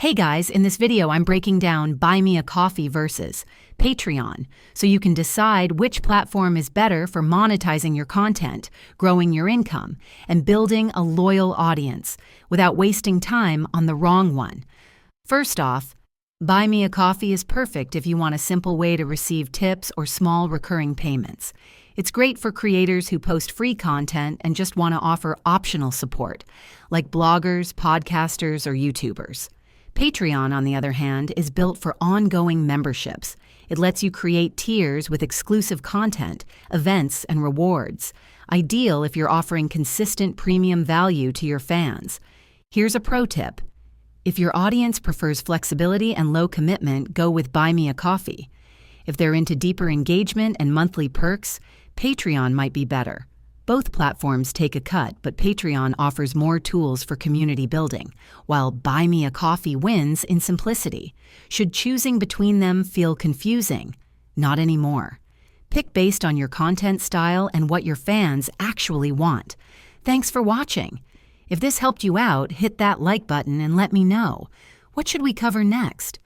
Hey guys, in this video I'm breaking down Buy Me a Coffee versus Patreon, so you can decide which platform is better for monetizing your content, growing your income, and building a loyal audience without wasting time on the wrong one. First off, Buy Me a Coffee is perfect if you want a simple way to receive tips or small recurring payments. It's great for creators who post free content and just want to offer optional support, like bloggers, podcasters, or YouTubers. Patreon, on the other hand, is built for ongoing memberships. It lets you create tiers with exclusive content, events, and rewards. Ideal if you're offering consistent premium value to your fans. Here's a pro tip. If your audience prefers flexibility and low commitment, go with Buy Me a Coffee. If they're into deeper engagement and monthly perks, Patreon might be better. Both platforms take a cut, but Patreon offers more tools for community building, while Buy Me a Coffee wins in simplicity. Should choosing between them feel confusing? Not anymore. Pick based on your content style and what your fans actually want. Thanks for watching. If this helped you out, hit that like button and let me know. What should we cover next?